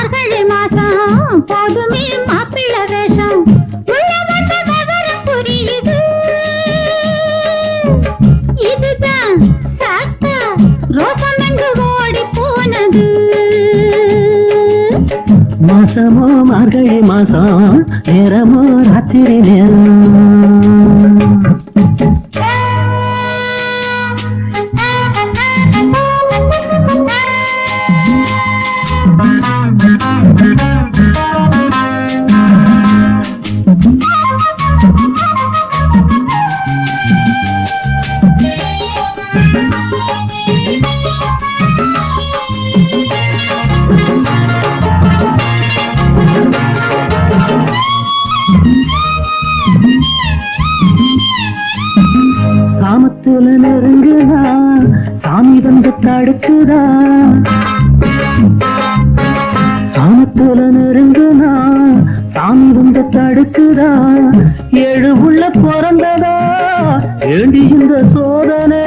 மார்கழி மாசம் போதுமே மாப்பிள்ள வேஷம் உள்ள வந்த விவரம் புரியுது இதுதான் சாக்கா ரோசம் எங்கு ஓடி போனது மாசமோ மார்கழி மாசம் நேரமோ ராத்திரி நேரம் சாமத்துல நெருங்குதா சாமி வந்து தடுக்குதா சாமத்துல நெருங்குதா சாமி வந்து தடுக்குதா ஏழு உள்ள பிறந்ததா ஏண்டி இந்த சோதனை